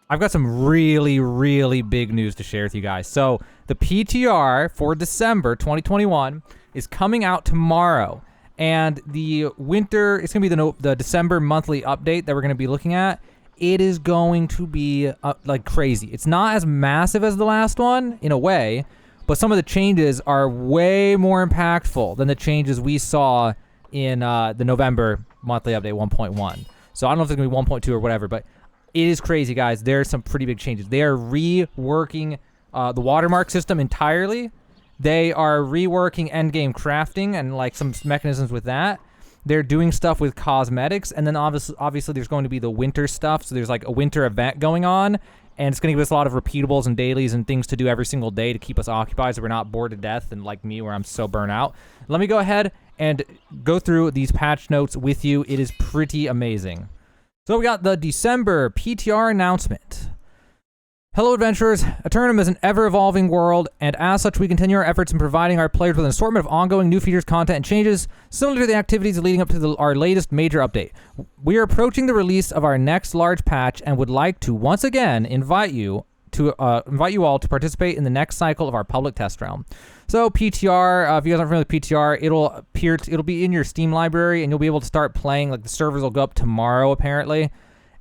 I've got some really, really big news to share with you guys. So the PTR for December 2021 is coming out tomorrow. And the winter, it's going to be the December monthly update that we're going to be looking at. It is going to be like crazy. It's not as massive as the last one in a way, but some of the changes are way more impactful than the changes we saw in the November monthly update 1.1. So I don't know if it's going to be 1.2 or whatever, but it is crazy, guys. There's some pretty big changes. They are reworking the watermark system entirely. They are reworking endgame crafting and like some mechanisms with that. They're doing stuff with cosmetics, and then obviously there's going to be the winter stuff. So there's like a winter event going on, and it's going to give us a lot of repeatables and dailies and things to do every single day to keep us occupied so we're not bored to death and like me where I'm so burnt out. Let me go ahead and go through these patch notes with you. It is pretty amazing. So we got the December PTR announcement. Hello adventurers, Aeternum is an ever-evolving world, and as such we continue our efforts in providing our players with an assortment of ongoing new features, content, and changes, similar to the activities leading up to our latest major update. We are approaching the release of our next large patch and would like to once again invite you all to participate in the next cycle of our public test realm. So PTR, if you guys aren't familiar with PTR, it'll be in your Steam library, and you'll be able to start playing. Like the servers will go up tomorrow apparently.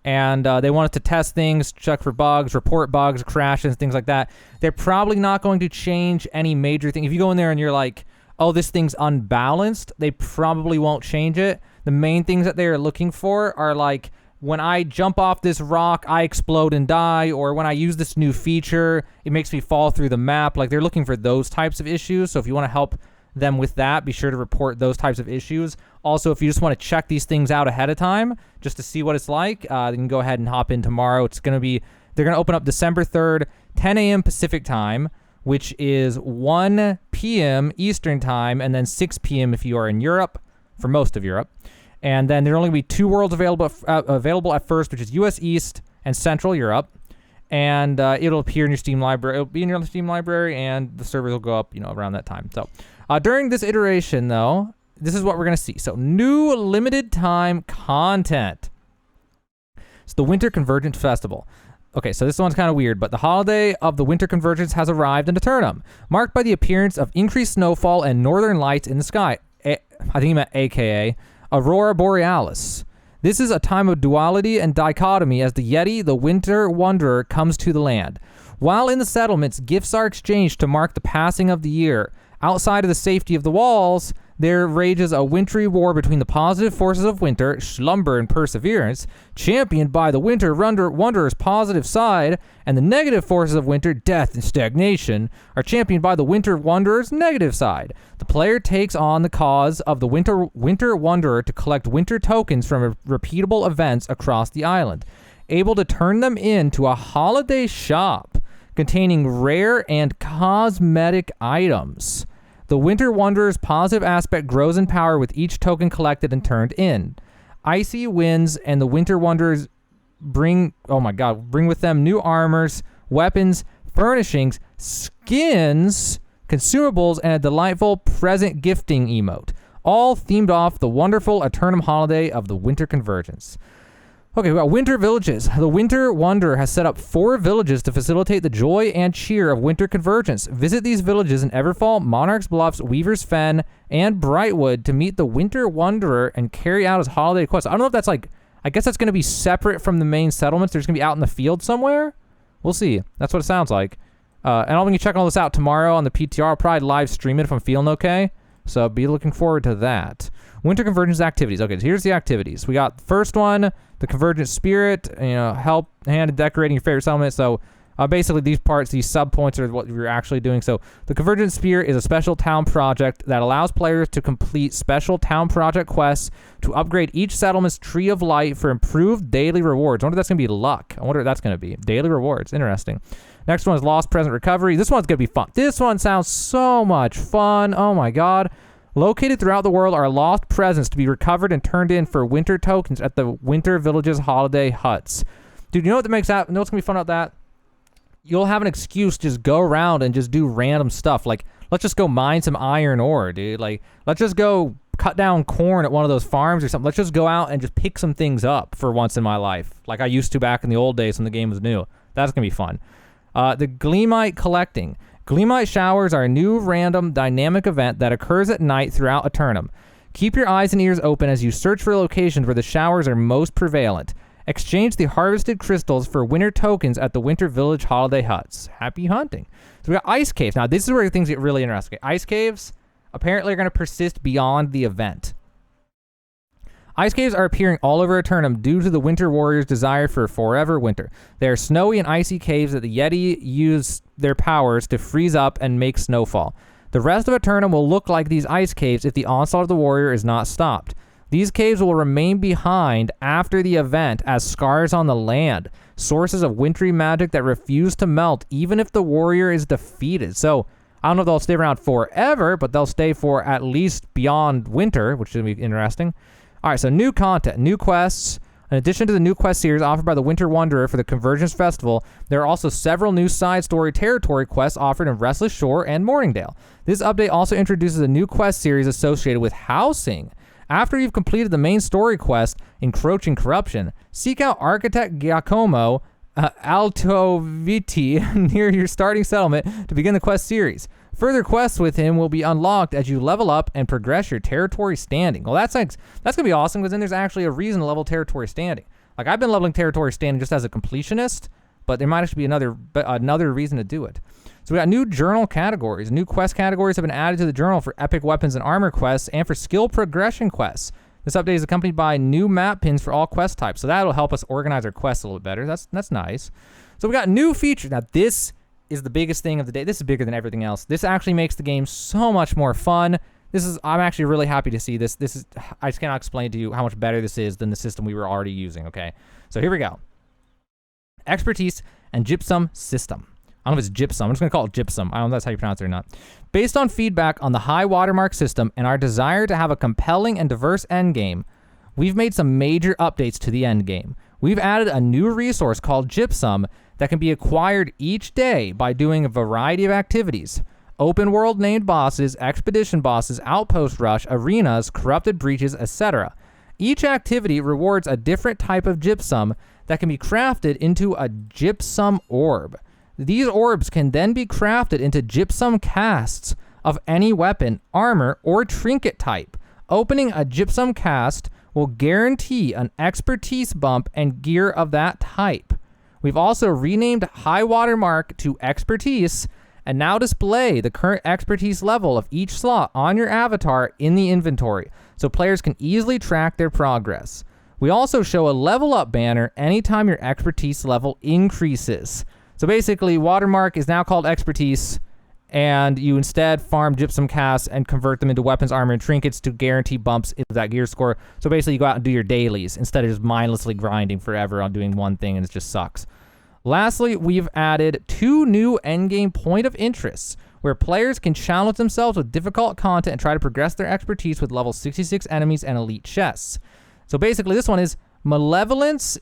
And they want us to test things, check for bugs, report bugs, crashes, things like that. They're probably not going to change any major thing. If you go in there and you're like, oh, this thing's unbalanced, they probably won't change it. The main things that they are looking for are like, when I jump off this rock, I explode and die, or when I use this new feature, it makes me fall through the map. Like, they're looking for those types of issues. So if you want to help them with that, be sure to report those types of issues. Also, if you just want to check these things out ahead of time just to see what it's like, you can go ahead and hop in tomorrow. They're going to open up December 3rd, 10 a.m. Pacific time, which is 1 p.m. Eastern time, and then 6 p.m. if you are in Europe, for most of Europe. And then there are only going to be 2 worlds available at first, which is US East and Central Europe. And it'll appear in your Steam library. It'll be in your Steam library, and the servers will go up, around that time. So during this iteration, though, this is what we're going to see. So new limited time content. It's the Winter Convergence Festival. Okay, so this one's kind of weird, but the holiday of the Winter Convergence has arrived in Aeternum, marked by the appearance of increased snowfall and northern lights in the sky. I think he meant AKA Aurora Borealis. This is a time of duality and dichotomy as the Yeti, the Winter Wanderer, comes to the land. While in the settlements, gifts are exchanged to mark the passing of the year. Outside of the safety of the walls, there rages a wintry war between the positive forces of winter, slumber and perseverance, championed by the Winter Wanderer's positive side, and the negative forces of winter, death and stagnation, are championed by the Winter Wanderer's negative side. The player takes on the cause of the Winter Wanderer to collect winter tokens from repeatable events across the island, able to turn them into a holiday shop containing rare and cosmetic items. The Winter Wanderer's positive aspect grows in power with each token collected and turned in. Icy winds and the Winter Wanderers bring with them new armors, weapons, furnishings, skins, consumables, and a delightful present gifting emote, all themed off the wonderful Aeternum holiday of the Winter Convergence. Okay, we got Winter Villages. The Winter Wanderer has set up 4 villages to facilitate the joy and cheer of Winter Convergence. Visit these villages in Everfall, Monarch's Bluffs, Weaver's Fen, and Brightwood to meet the Winter Wanderer and carry out his holiday quest. I don't know if that's I guess that's going to be separate from the main settlements. There's going to be out in the field somewhere. We'll see. That's what it sounds like. And I'll be checking all this out tomorrow on the PTR. I'll probably live stream it if I'm feeling okay. So be looking forward to that. Winter Convergence activities. Okay, so here's the activities. We got the first one, the Convergent Spirit, help hand in decorating your favorite settlement. So basically these sub-points are what you're actually doing. So the Convergent Spirit is a special town project that allows players to complete special town project quests to upgrade each settlement's tree of light for improved daily rewards. I wonder if that's going to be luck. I wonder what that's going to be. Daily rewards. Interesting. Next one is Lost Present Recovery. This one's going to be fun. This one sounds so much fun. Oh my god. Located throughout the world are lost presents to be recovered and turned in for winter tokens at the Winter Villages holiday huts. Dude, you know what what's going to be fun about that? You'll have an excuse to just go around and just do random stuff. Like, let's just go mine some iron ore, dude. Like, let's just go cut down corn at one of those farms or something. Let's just go out and just pick some things up for once in my life, like I used to back in the old days when the game was new. That's going to be fun. The Gleamite collecting. Gleamite showers are a new random dynamic event that occurs at night throughout Eternum. Keep your eyes and ears open as you search for locations where the showers are most prevalent. Exchange the harvested crystals for winter tokens at the Winter Village holiday huts. Happy hunting. So we got ice caves. Now, this is where things get really interesting. Ice caves apparently are going to persist beyond the event. Ice caves are appearing all over Eternum due to the Winter Warriors' desire for forever winter. They are snowy and icy caves that the Yeti use their powers to freeze up and make snowfall. The rest of Eternum will look like these ice caves if the onslaught of the warrior is not stopped. These caves will remain behind after the event as scars on the land, sources of wintry magic that refuse to melt even if the warrior is defeated. So, I don't know if they'll stay around forever, but they'll stay for at least beyond winter, which should be interesting. All right, so new content, new quests. In addition to the new quest series offered by the Winter Wanderer for the Convergence Festival, there are also several new side story territory quests offered in Restless Shore and Morningdale. This update also introduces a new quest series associated with housing. After you've completed the main story quest, Encroaching Corruption, seek out Architect Giacomo Altoviti near your starting settlement to begin the quest series. Further quests with him will be unlocked as you level up and progress your territory standing. Well, that's going to be awesome because then there's actually a reason to level territory standing. Like, I've been leveling territory standing just as a completionist, but there might actually be another reason to do it. So we got new journal categories. New quest categories have been added to the journal for epic weapons and armor quests and for skill progression quests. This update is accompanied by new map pins for all quest types, so that'll help us organize our quests a little bit better. That's nice. So we got new features. Now, this is the biggest thing of the day. This is bigger than everything else. This actually makes the game so much more fun. I'm actually really happy to see this. I just cannot explain to you how much better this is than the system we were already using, okay? So here we go. Expertise and gypsum system. I don't know if it's gypsum. I'm just going to call it gypsum. I don't know if that's how you pronounce it or not. Based on feedback on the high watermark system and our desire to have a compelling and diverse endgame, we've made some major updates to the endgame. We've added a new resource called gypsum that can be acquired each day by doing a variety of activities. Open world named bosses, expedition bosses, outpost rush, arenas, corrupted breaches, etc. Each activity rewards a different type of gypsum that can be crafted into a gypsum orb. These orbs can then be crafted into gypsum casts of any weapon, armor, or trinket type. Opening a gypsum cast will guarantee an expertise bump and gear of that type. We've also renamed high watermark to expertise and now display the current expertise level of each slot on your avatar in the inventory so players can easily track their progress. We also show a level up banner anytime your expertise level increases. So basically, watermark is now called expertise, and you instead farm gypsum casts and convert them into weapons, armor, and trinkets to guarantee bumps into that gear score. So basically, you go out and do your dailies instead of just mindlessly grinding forever on doing one thing, and it just sucks. Lastly, we've added 2 new endgame point of interests, where players can challenge themselves with difficult content and try to progress their expertise with level 66 enemies and elite chests. So basically, this one is Malevolence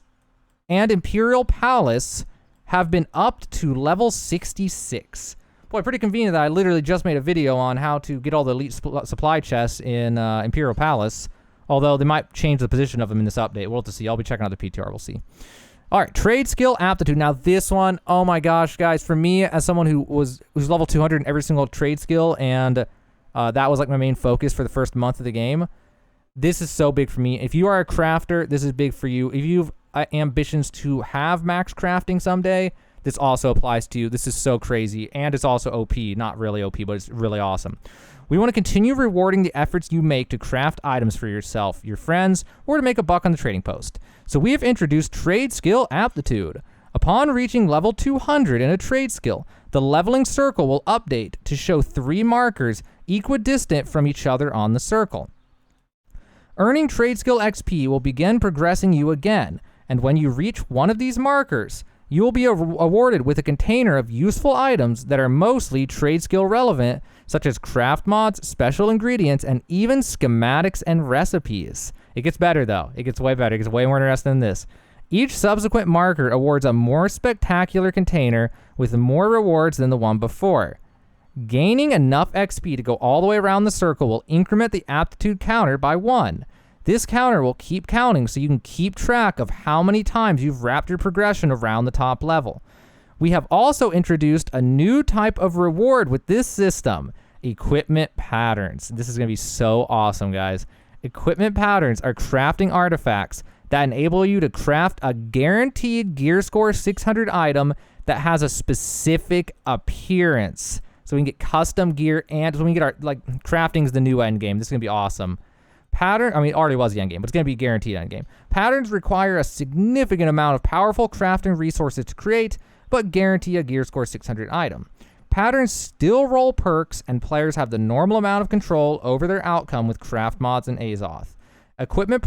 and Imperial Palace have been upped to level 66. Boy, pretty convenient that I literally just made a video on how to get all the elite supply chests in Imperial Palace, although they might change the position of them in this update. We'll have to see. I'll be checking out the PTR. We'll see. All right, trade skill aptitude. Now this one, oh my gosh, guys, for me as someone who's level 200 in every single trade skill, and that was like my main focus for the first month of the game, this is so big for me. If you are a crafter, this is big for you. If you've ambitions to have max crafting someday, this also applies to you. This is so crazy, and it's also OP. Not really OP, but it's really awesome. We want to continue rewarding the efforts you make to craft items for yourself, your friends, or to make a buck on the trading post. So we have introduced trade skill aptitude. Upon reaching level 200 in a trade skill, the leveling circle will update to show 3 markers equidistant from each other on the circle. Earning trade skill XP will begin progressing you again, and when you reach one of these markers, you will be awarded with a container of useful items that are mostly trade skill relevant, such as craft mods, special ingredients, and even schematics and recipes. It gets better though. It gets way better. It gets way more interesting than this. Each subsequent marker awards a more spectacular container with more rewards than the one before. Gaining enough XP to go all the way around the circle will increment the aptitude counter by 1. This counter will keep counting so you can keep track of how many times you've wrapped your progression around the top level. We have also introduced a new type of reward with this system, equipment patterns. This is going to be so awesome, guys. Equipment patterns are crafting artifacts that enable you to craft a guaranteed gear score 600 item that has a specific appearance. So we can get custom gear, and when we get our, like, crafting is the new end game. This is going to be awesome. Pattern, I mean, it already was the end game, but it's going to be guaranteed end game. Patterns require a significant amount of powerful crafting resources to create, but guarantee a gear score 600 item. Patterns still roll perks, and players have the normal amount of control over their outcome with craft mods and Azoth. Equipment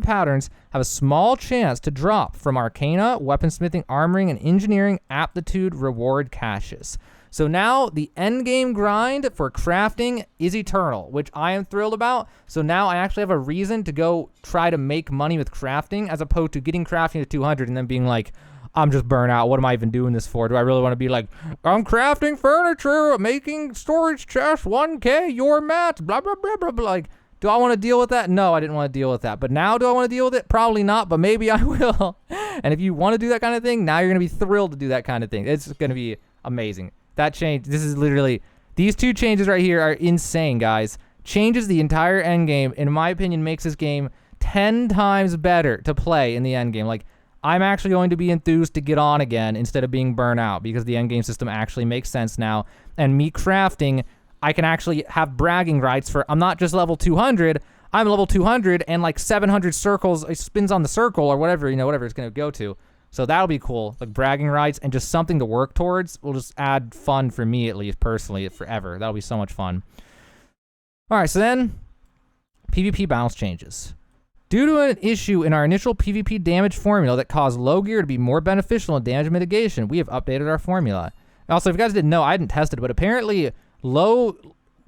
patterns have a small chance to drop from Arcana, Weaponsmithing, Armoring, and Engineering aptitude reward caches. So now the end game grind for crafting is eternal, which I am thrilled about. So now I actually have a reason to go try to make money with crafting, as opposed to getting crafting to 200 and then being like, I'm just burnt out. What am I even doing this for? Do I really want to be like, I'm crafting furniture, making storage chests, 1K, your mats, blah, blah, blah, blah, blah. Like, do I want to deal with that? No, I didn't want to deal with that. But now do I want to deal with it? Probably not, but maybe I will. And if you want to do that kind of thing, now you're going to be thrilled to do that kind of thing. It's going to be amazing. That change, this is literally, these two changes right here are insane, guys. Changes the entire end game. In my opinion, makes this game 10 times better to play in the end game. Like, I'm actually going to be enthused to get on again instead of being burnt out, because the end game system actually makes sense now. And me crafting, I can actually have bragging rights for, I'm not just level 200, I'm level 200 and like 700 circles, it spins on the circle or whatever, you know, whatever it's going to go to. So that'll be cool, like bragging rights and just something to work towards will just add fun for me, at least personally, forever. That'll be so much fun. All right, so then PvP balance changes. Due to an issue in our initial PvP damage formula that caused low gear to be more beneficial in damage mitigation, we have updated our formula. Also, if you guys didn't know, I hadn't tested it, but apparently low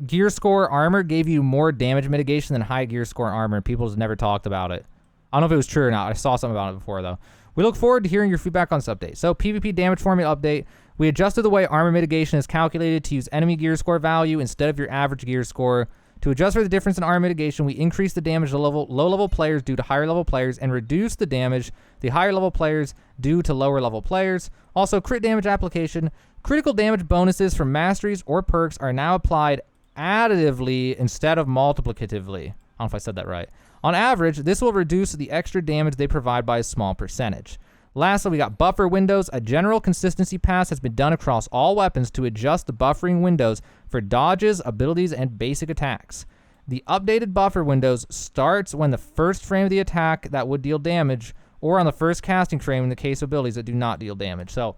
gear score armor gave you more damage mitigation than high gear score armor, and people just never talked about it. I don't know if it was true or not. I saw something about it before, though. We look forward to hearing your feedback on this update. So, PvP damage formula update. We adjusted the way armor mitigation is calculated to use enemy gear score value instead of your average gear score. To adjust for the difference in armor mitigation, we increased the damage to low-level players due to higher-level players and reduced the damage the higher-level players due to lower-level players. Also, crit damage application. Critical damage bonuses from masteries or perks are now applied additively instead of multiplicatively. I don't know if I said that right. On average, this will reduce the extra damage they provide by a small percentage. Lastly, we got buffer windows. A general consistency pass has been done across all weapons to adjust the buffering windows for dodges, abilities, and basic attacks. The updated buffer windows starts when the first frame of the attack that would deal damage, or on the first casting frame in the case of abilities that do not deal damage. So,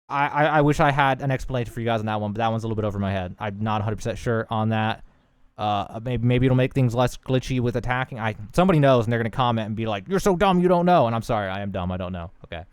I wish I had an explanation for you guys on that one, but that one's a little bit over my head. I'm not 100% sure on that. Maybe it'll make things less glitchy with attacking. Somebody knows, and they're going to comment and be like, you're so dumb, you don't know. And I'm sorry, I am dumb, I don't know. Okay.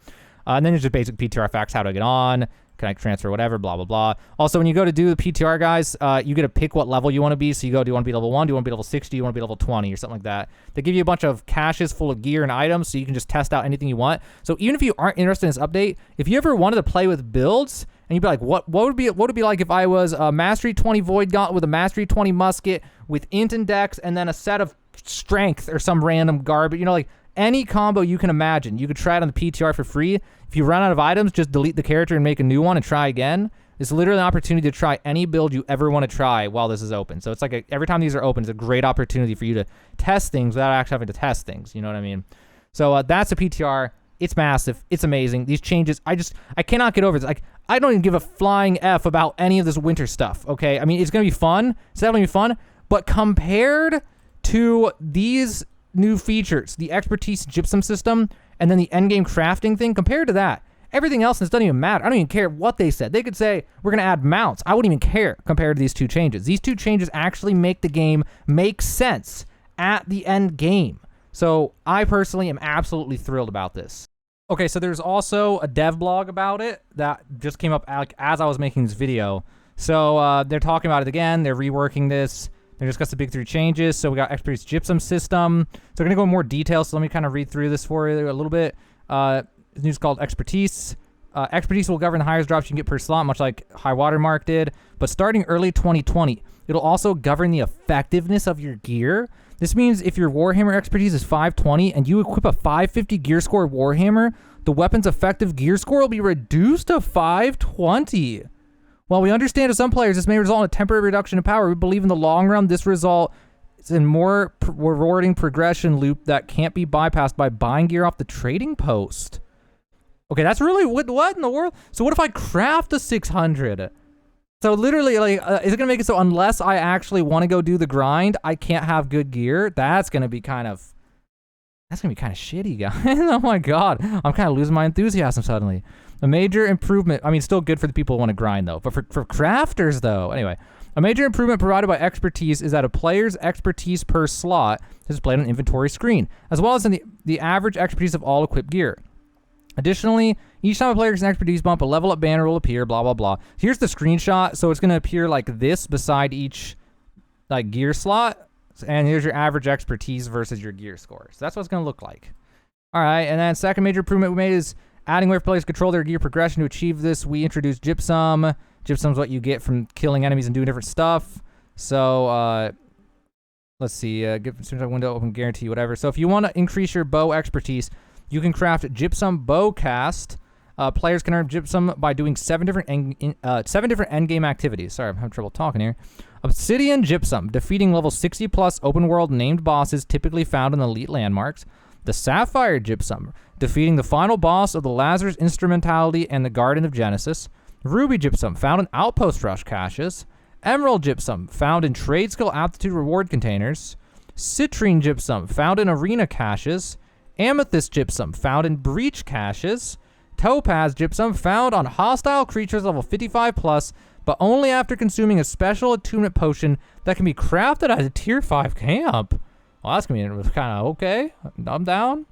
And then there's just basic PTR facts, how do I get on, can I transfer, whatever, blah, blah, blah. Also, when you go to do the PTR, guys, you get to pick what level you want to be. So you go, do you want to be level 1, do you want to be level 60, do you want to be level 20, or something like that. They give you a bunch of caches full of gear and items, so you can just test out anything you want. So even if you aren't interested in this update, if you ever wanted to play with builds, and you'd be like, what would it be like if I was a Mastery 20 Void Gauntlet with a Mastery 20 Musket with Int and Dex and then a set of Strength or some random garbage, you know, like any combo you can imagine. You could try it on the PTR for free. If you run out of items, just delete the character and make a new one and try again. It's literally an opportunity to try any build you ever want to try while this is open. So it's like every time these are open, it's a great opportunity for you to test things without actually having to test things. You know what I mean? So that's a PTR. It's massive. It's amazing. These changes, I cannot get over this. Like, I don't even give a flying F about any of this winter stuff, okay? I mean, it's going to be fun. It's definitely fun. But compared to these new features, the expertise gypsum system, and then the endgame crafting thing, compared to that, everything else doesn't even matter. I don't even care what they said. They could say, we're going to add mounts. I wouldn't even care compared to these two changes. These two changes actually make the game make sense at the end game. So I personally am absolutely thrilled about this. Okay, so there's also a dev blog about it that just came up as I was making this video. So they're talking about it again. They're reworking this. They discussed the big 3 changes. So we got expertise gypsum system. So we're going to go in more detail. So let me kind of read through this for you a little bit. This news called expertise. Expertise will govern the highest drops you can get per slot, much like High Watermark did. But starting early 2020, it'll also govern the effectiveness of your gear. This means if your Warhammer expertise is 520 and you equip a 550 gear score Warhammer, the weapon's effective gear score will be reduced to 520. While we understand to some players this may result in a temporary reduction in power, we believe in the long run this result is a more rewarding progression loop that can't be bypassed by buying gear off the trading post. Okay, that's really what in the world? So what if I craft a 600? So literally, like, is it gonna make it so unless I actually want to go do the grind, I can't have good gear? That's gonna be kind of shitty, guys. Oh my god, I'm kind of losing my enthusiasm suddenly. A major improvement. I mean, still good for the people who want to grind though, but for crafters though. Anyway, a major improvement provided by expertise is that a player's expertise per slot is displayed on an inventory screen, as well as in the average expertise of all equipped gear. Additionally, each time a player gets an expertise bump, a level up banner will appear, blah, blah, blah. Here's the screenshot. So it's going to appear like this beside each like gear slot. And here's your average expertise versus your gear score. So that's what it's going to look like. All right. And then second major improvement we made is adding way for players to control their gear progression. To achieve this, we introduced gypsum. Gypsum's what you get from killing enemies and doing different stuff. So let's see. Window open guarantee, whatever. So if you want to increase your bow expertise, you can craft gypsum bow cast. Players can earn gypsum by doing 7 different endgame activities. Sorry, I'm having trouble talking here. Obsidian gypsum, defeating level 60 plus open world named bosses typically found in elite landmarks. The sapphire gypsum, defeating the final boss of the Lazarus Instrumentality and the Garden of Genesis. Ruby gypsum, found in outpost rush caches. Emerald gypsum, found in trade skill aptitude reward containers. Citrine gypsum, found in arena caches. Amethyst gypsum, found in breach caches. Topaz gypsum, found on hostile creatures level 55 plus, but only after consuming a special attunement potion that can be crafted at a tier 5 camp. Well, that's gonna be kind of okay. I'm down.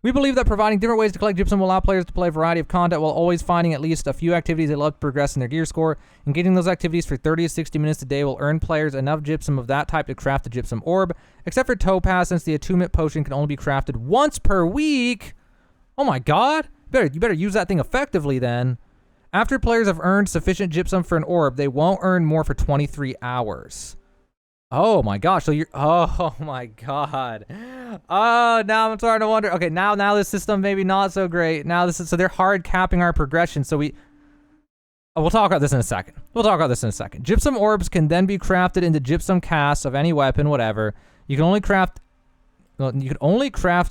We believe that providing different ways to collect gypsum will allow players to play a variety of content while always finding at least a few activities they love to progress in their gear score. Engaging those activities for 30 to 60 minutes a day will earn players enough gypsum of that type to craft the gypsum orb, except for Topaz, since the attunement potion can only be crafted once per week. Oh my god. You better use that thing effectively then. After players have earned sufficient gypsum for an orb, they won't earn more for 23 hours. Oh my gosh, so you're, oh my god. Oh, now I'm starting to wonder. Okay, now this system maybe not so great. Now this is, so they're hard capping our progression. So we'll talk about this in a second. Gypsum orbs can then be crafted into gypsum casts of any weapon, whatever. You can only craft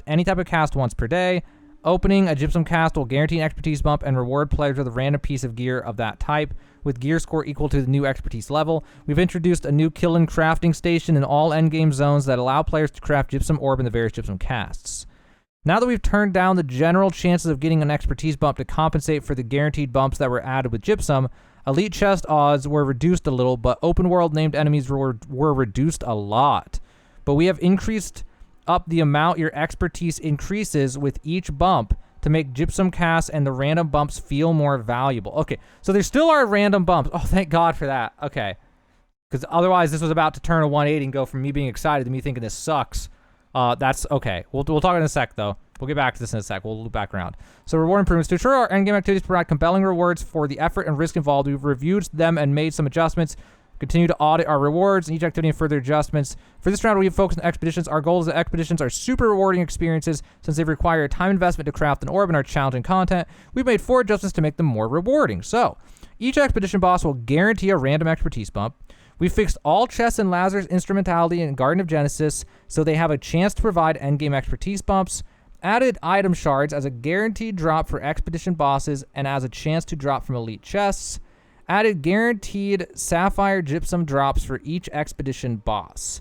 any type of cast once per day. Opening a gypsum cast will guarantee an expertise bump and reward players with a random piece of gear of that type, with gear score equal to the new expertise level. We've introduced a new kill and crafting station in all endgame zones that allow players to craft gypsum orb in the various gypsum casts. Now that we've turned down the general chances of getting an expertise bump to compensate for the guaranteed bumps that were added with gypsum, elite chest odds were reduced a little, but open world named enemies were reduced a lot. But we have increased up the amount your expertise increases with each bump to make gypsum casts and the random bumps feel more valuable. Okay, so there still are random bumps. Oh, thank God for that. Okay, because otherwise this was about to turn a 180 and go from me being excited to me thinking this sucks. That's okay. We'll talk in a sec though. We'll get back to this in a sec. We'll loop back around. So reward improvements. To ensure our endgame activities provide compelling rewards for the effort and risk involved, we've reviewed them and made some adjustments. Continue to audit our rewards and each activity and further adjustments. For this round, we have focused on expeditions. Our goal is that expeditions are super rewarding experiences since they require time investment to craft an orb and are challenging content. We've made 4 adjustments to make them more rewarding. So, each expedition boss will guarantee a random expertise bump. We fixed all chests in Lazarus Instrumentality and Garden of Genesis so they have a chance to provide endgame expertise bumps. Added item shards as a guaranteed drop for expedition bosses and as a chance to drop from elite chests. Added guaranteed sapphire gypsum drops for each expedition boss.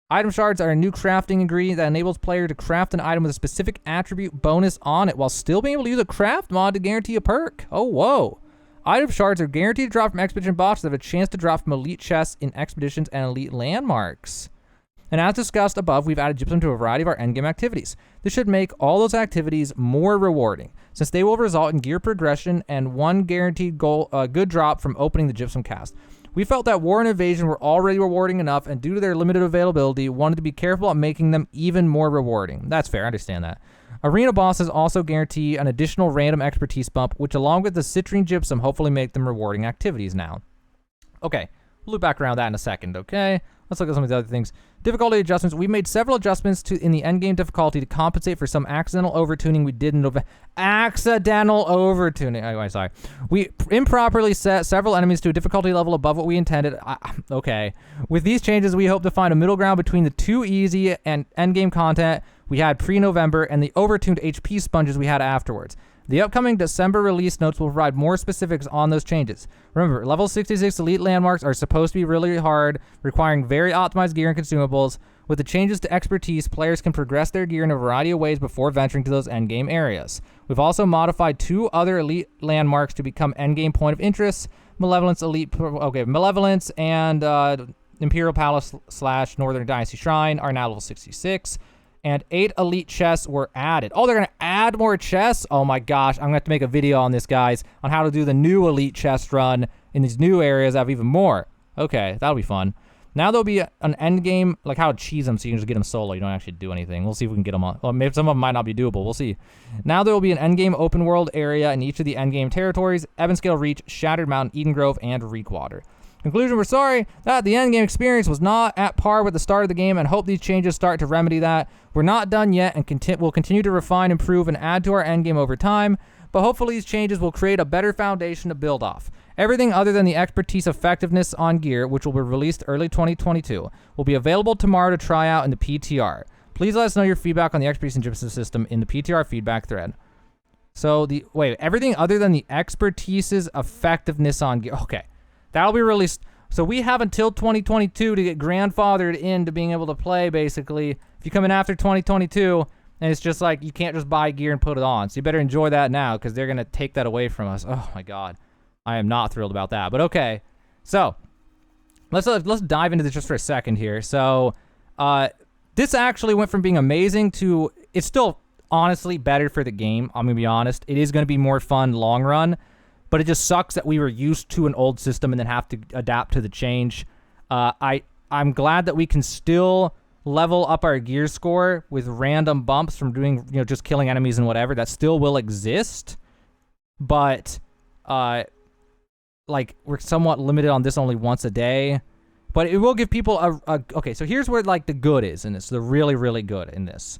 Item shards are a new crafting ingredient that enables player to craft an item with a specific attribute bonus on it while still being able to use a craft mod to guarantee a perk. Oh, whoa. Item shards are guaranteed to drop from expedition bosses that have a chance to drop from elite chests in expeditions and elite landmarks. And as discussed above, we've added gypsum to a variety of our endgame activities. This should make all those activities more rewarding, since they will result in gear progression and 1 guaranteed good drop from opening the gypsum cast. We felt that War and Invasion were already rewarding enough, and due to their limited availability, wanted to be careful about making them even more rewarding. That's fair, I understand that. Arena bosses also guarantee an additional random expertise bump, which along with the citrine gypsum hopefully make them rewarding activities now. Okay, we'll loop back around that in a second, okay? Let's look at some of the other things. Difficulty adjustments. We made several adjustments in the endgame difficulty to compensate for some accidental overtuning we did in November. Accidental overtuning. Oh, sorry. We improperly set several enemies to a difficulty level above what we intended. Okay. With these changes, we hope to find a middle ground between the too easy and endgame content we had pre-November and the overtuned HP sponges we had afterwards. The upcoming December release notes will provide more specifics on those changes. Remember, level 66 elite landmarks are supposed to be really hard, requiring very optimized gear and consumables. With the changes to expertise, players can progress their gear in a variety of ways before venturing to those endgame areas. We've also modified 2 other elite landmarks to become endgame point of interest: Malevolence Malevolence and Imperial Palace / Northern Dynasty Shrine are now level 66. And 8 elite chests were added. Oh, they're going to add more chests? Oh my gosh, I'm going to have to make a video on this, guys, on how to do the new elite chest run in these new areas that have even more. Okay, that'll be fun. Now there'll be an end game, like how to cheese them so you can just get them solo. You don't actually do anything. We'll see if we can get them on. Well, maybe some of them might not be doable. We'll see. Now there will be an end game open world area in each of the end game territories: Evanscale Reach, Shattered Mountain, Eden Grove, and Reekwater. Conclusion, we're sorry that the endgame experience was not at par with the start of the game and hope these changes start to remedy that. We're not done yet and we'll continue to refine, improve, and add to our endgame over time, but hopefully these changes will create a better foundation to build off. Everything other than the expertise effectiveness on gear, which will be released early 2022, will be available tomorrow to try out in the PTR. Please let us know your feedback on the expertise and gypsum system in the PTR feedback thread. So everything other than the expertise's effectiveness on gear. Okay. That'll be released. So we have until 2022 to get grandfathered into being able to play, basically. If you come in after 2022, and it's just like you can't just buy gear and put it on. So you better enjoy that now because they're going to take that away from us. Oh, my God. I am not thrilled about that. But okay. So let's dive into this just for a second here. So this actually went from being amazing to it's still honestly better for the game. I'm going to be honest. It is going to be more fun long run. But it just sucks that we were used to an old system and then have to adapt to the change. I'm glad that we can still level up our gear score with random bumps from doing, just killing enemies and whatever. That still will exist. But, we're somewhat limited on this only once a day. But it will give people okay, so here's where, the good is in this. The really, really good in this.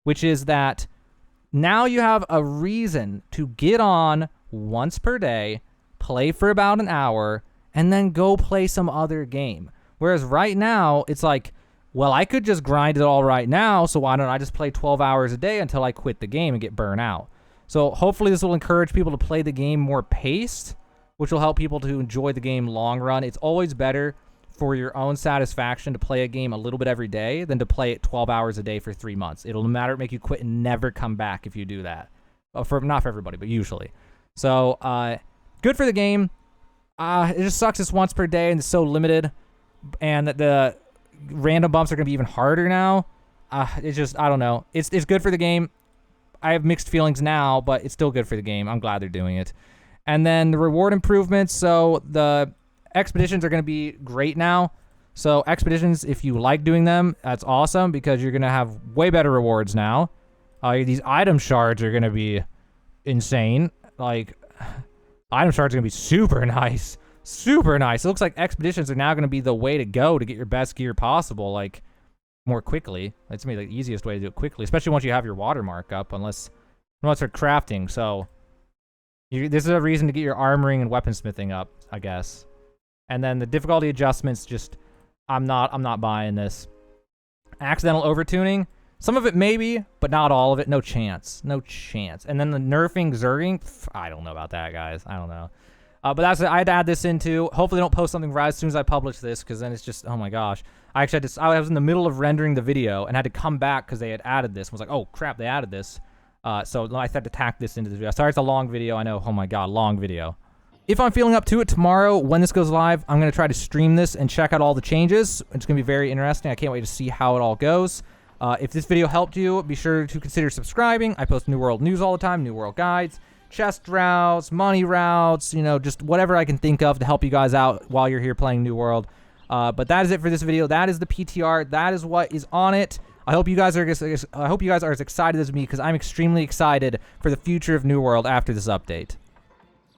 Which is that now you have a reason to get on once per day, play for about an hour, and then go play some other game. Whereas right now, it's like, well, I could just grind it all right now, so why don't I just play 12 hours a day until I quit the game and get burnt out? So hopefully this will encourage people to play the game more paced, which will help people to enjoy the game long run. It's always better for your own satisfaction to play a game a little bit every day than to play it 12 hours a day for 3 months. It'll make you quit and never come back if you do that. Not for everybody, but usually. So, good for the game. It just sucks it's once per day and it's so limited. And that the random bumps are going to be even harder now. It's just, I don't know. It's good for the game. I have mixed feelings now, but it's still good for the game. I'm glad they're doing it. And then the reward improvements. So, the expeditions are going to be great now. So, expeditions, if you like doing them, that's awesome because you're going to have way better rewards now. These item shards are going to be insane. Item shards are going to be super nice. Super nice. It looks like expeditions are now going to be the way to go to get your best gear possible, more quickly. It's going to be the easiest way to do it quickly, especially once you have your watermark up, unless they're crafting. So, this is a reason to get your armoring and weaponsmithing up, I guess. And then the difficulty adjustments, I'm not buying this. Accidental overtuning. Some of it maybe, but not all of it. No chance. No chance. And then the nerfing Zerging. I don't know about that, guys. I don't know. But that's it. I had to add this into. Hopefully, don't post something right as soon as I publish this, because then it's just, oh my gosh. I was in the middle of rendering the video and had to come back because they had added this. I was like, oh crap, they added this. So I had to tack this into the video. Sorry, it's a long video. I know. Oh my god, long video. If I'm feeling up to it tomorrow, when this goes live, I'm going to try to stream this and check out all the changes. It's going to be very interesting. I can't wait to see how it all goes. If this video helped you, be sure to consider subscribing. I post New World news all the time, New World guides, chest routes, money routes, just whatever I can think of to help you guys out while you're here playing New World. But that is it for this video. That is the PTR. That is what is on it. I hope you guys are as excited as me because I'm extremely excited for the future of New World after this update.